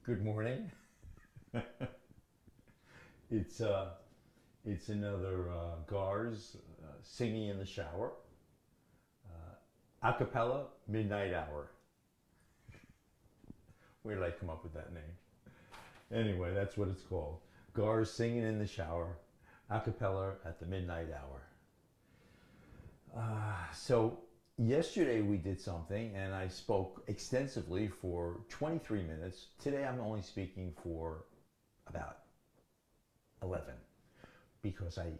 Good morning. It's it's another GAR'S singing in the shower, a cappella midnight hour. Where did I come up with that name? Anyway, that's what it's called. GAR'S singing in the shower, a cappella at the midnight hour. So yesterday we did something, and I spoke extensively for 23 minutes. Today I'm only speaking for about 11 because I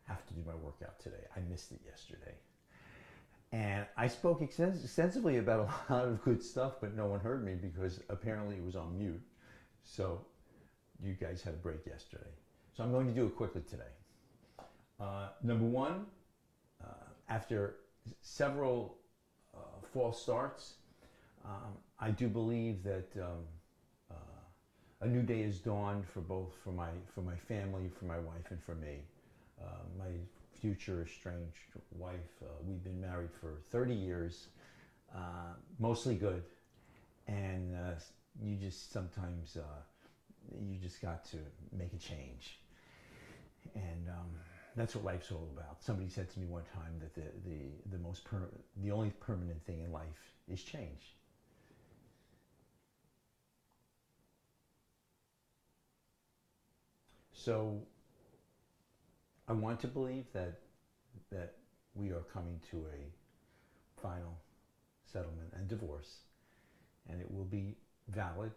have to do my workout today. I missed it yesterday. And I spoke extensively about a lot of good stuff, but no one heard me because apparently it was on mute. So you guys had a break yesterday. So I'm going to do it quickly today. Number one, after several false starts, I do believe that a new day has dawned for my family, for my wife, and for me. My future estranged wife. We've been married for 30 years, mostly good, and you just sometimes you just got to make a change, and that's what life's all about. Somebody said to me one time that the only permanent thing in life is change. So I want to believe that we are coming to a final settlement and divorce, and it will be valid,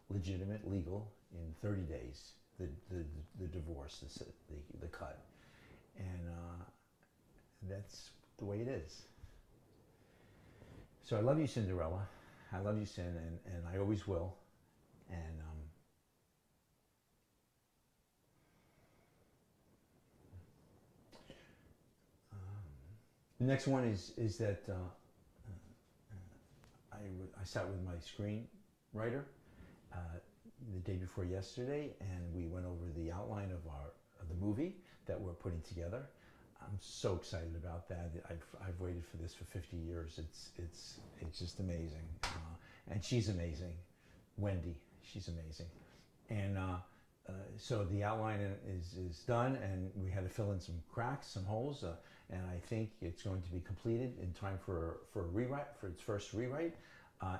legitimate, legal in 30 days. The divorce, the cut, and that's the way it is. So I love you, Cinderella. I love you, Sin, and I always will. And the next one is that I sat with my screenwriter the day before yesterday, and we went over the outline of the movie that we're putting together. I'm so excited about that. I've waited for this for 50 years. It's just amazing, and she's amazing, Wendy. She's amazing, and so the outline is done, and we had to fill in some cracks, some holes, and I think it's going to be completed in time for a rewrite, for its first rewrite,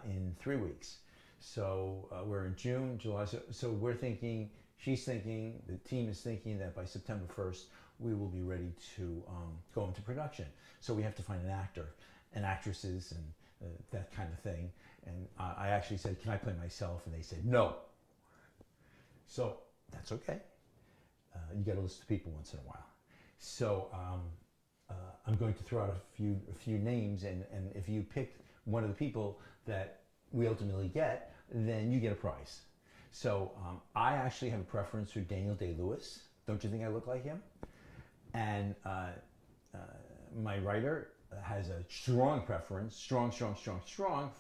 in 3 weeks. So we're in June, July. So we're thinking, she's thinking, the team is thinking that by September 1st we will be ready to go into production. So we have to find an actor and actresses and that kind of thing. And I actually said, can I play myself? And they said no. So that's okay. You got to listen to people once in a while. So I'm going to throw out a few names, and if you pick one of the people that we ultimately get, then you get a prize. So I actually have a preference for Daniel Day-Lewis. Don't you think I look like him? And my writer has a strong preference, strong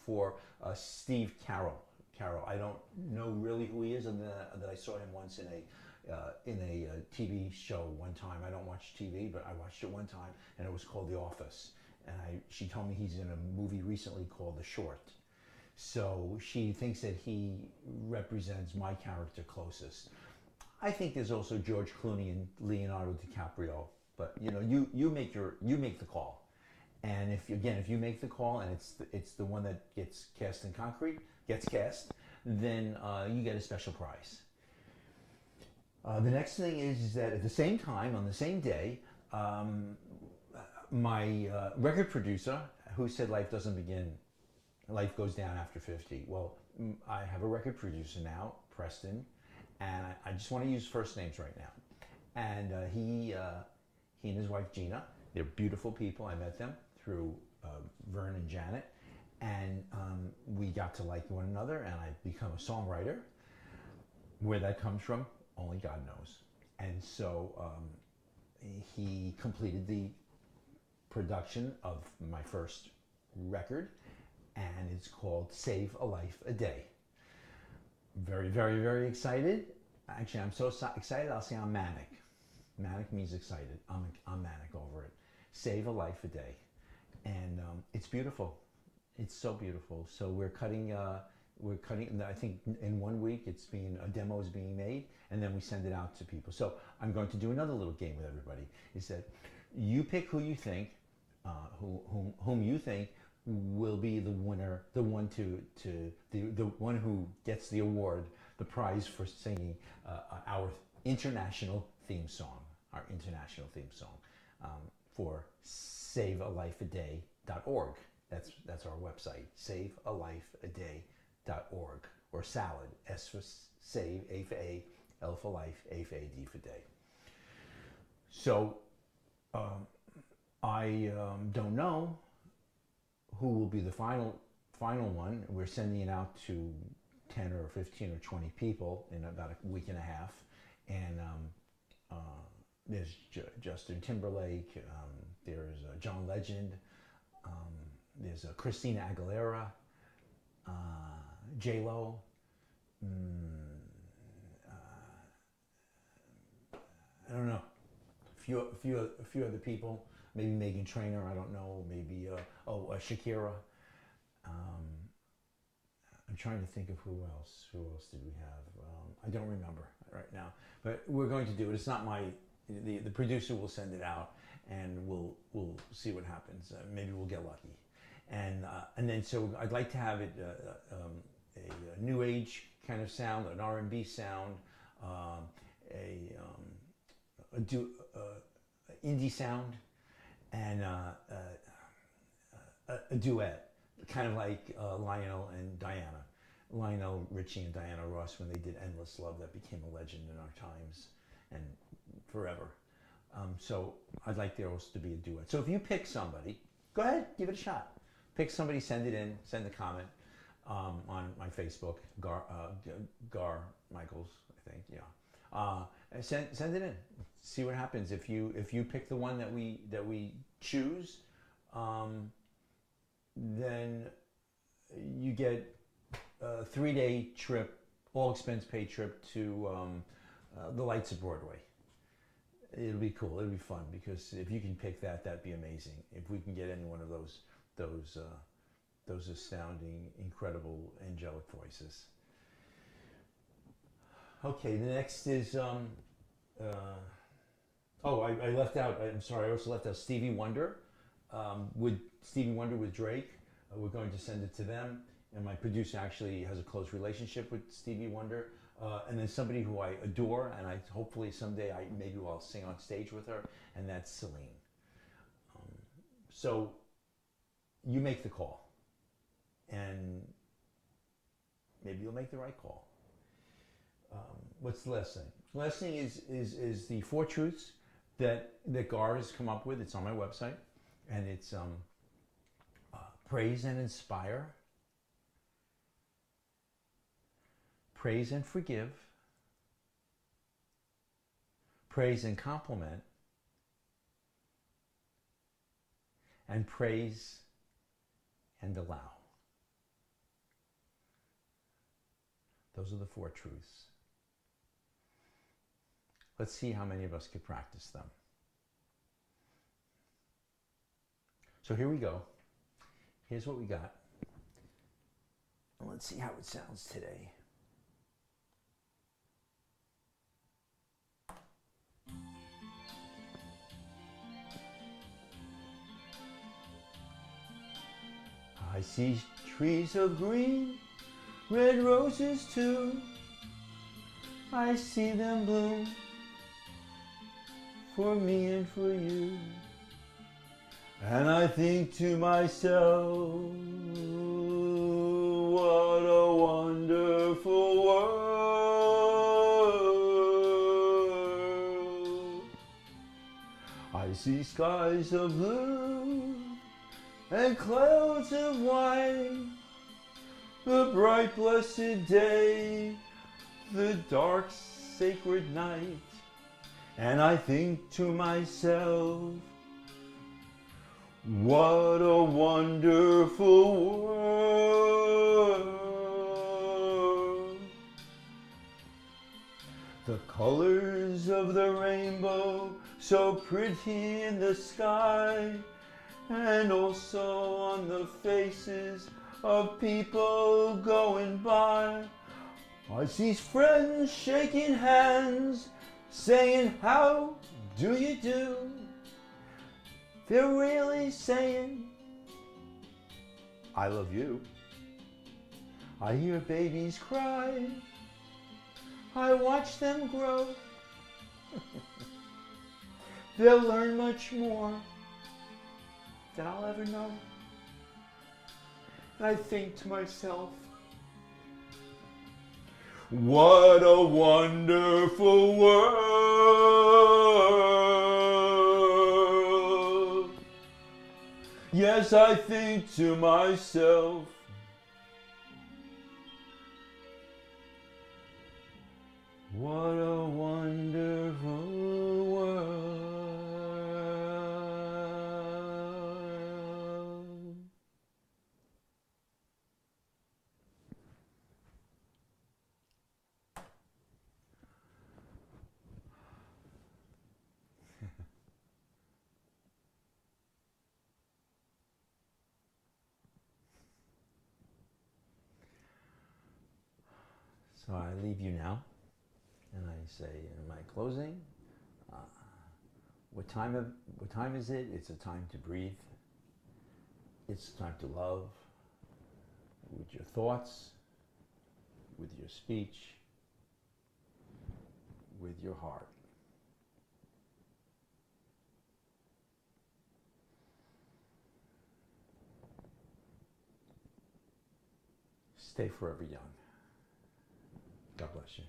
for Steve Carroll. I don't know really who he is, and that I saw him once in a TV show one time. I don't watch TV, but I watched it one time, and it was called The Office. And she told me he's in a movie recently called The Short. So she thinks that he represents my character closest. I think there's also George Clooney and Leonardo DiCaprio, but you make the call. And if you make the call and it's the one that gets cast in concrete, gets cast, then you get a special prize. The next thing is that at the same time, on the same day, my record producer, who said life doesn't begin, life goes down after 50. Well, I have a record producer now, Preston, and I just want to use first names right now. And he and his wife Gina, they're beautiful people. I met them through Vern and Janet, and we got to like one another, and I've become a songwriter. Where that comes from, only God knows. And so he completed the production of my first record, and it's called Save a Life a Day. Very, very, very excited. Actually, I'm so excited, I'll say I'm manic. Manic means excited. I'm manic over it. Save a Life a Day. And it's beautiful. It's so beautiful. So we're cutting we're cutting. I think in 1 week a demo is being made, and then we send it out to people. So I'm going to do another little game with everybody. Is that you pick who you think, whom you think will be the winner, the one the one who gets the award, the prize for singing our international theme song, for savealifeaday.org. That's our website, savealifeaday.org, or SALAD, S for save, A for A, L for life, A for A, D for day. So I don't know who will be the final one. We're sending it out to 10 or 15 or 20 people in about a week and a half. And there's Justin Timberlake, there's John Legend, there's Christina Aguilera, J-Lo, I don't know, a few other people, maybe Megan Trainor, I don't know, maybe Shakira. I'm trying to think of who else did we have? I don't remember right now, but we're going to do it. It's not the producer will send it out, and we'll see what happens. Maybe we'll get lucky, and then so I'd like to have it a new age kind of sound, an R&B sound, indie sound, and a duet, kind of like Lionel Richie and Diana Ross, when they did Endless Love, that became a legend in our times and forever. So I'd like those to be a duet. So if you pick somebody, go ahead, give it a shot. Pick somebody, send it in, send a comment on my Facebook, Gar Michaels, I think, yeah. Send it in. See what happens. If you pick the one that we choose, then you get a 3-day trip, all expense paid trip to the Lights of Broadway. It'll be cool. It'll be fun, because if you can pick that, that'd be amazing. If we can get any one of those astounding, incredible, angelic voices. Okay, the next is I left out. I'm sorry. I also left out Stevie Wonder. With Stevie Wonder with Drake, we're going to send it to them. And my producer actually has a close relationship with Stevie Wonder. And then somebody who I adore, and hopefully someday maybe I'll sing on stage with her, and that's Celine. So you make the call, and maybe you'll make the right call. What's the last thing? The last thing is the 4 truths that GAR'S come up with. It's on my website, and it's praise and inspire, praise and forgive, praise and compliment, and praise and allow. Those are the 4 truths. Let's see how many of us could practice them. So here we go. Here's what we got. And let's see how it sounds today. I see trees of green, red roses too. I see them bloom for me and for you. And I think to myself, what a wonderful world. I see skies of blue and clouds of white, the bright blessed day, the dark sacred night. And I think to myself, what a wonderful world. The colors of the rainbow, so pretty in the sky, and also on the faces of people going by. I see friends shaking hands, saying, how do you do? They're really saying, I love you. I hear babies cry. I watch them grow. They'll learn much more than I'll ever know. And I think to myself, what a wonderful world. Yes, I think to myself, what a wonderful world. So I leave you now, and I say in my closing, what time is it? It's a time to breathe. It's time to love with your thoughts, with your speech, with your heart. Stay forever young. God bless you.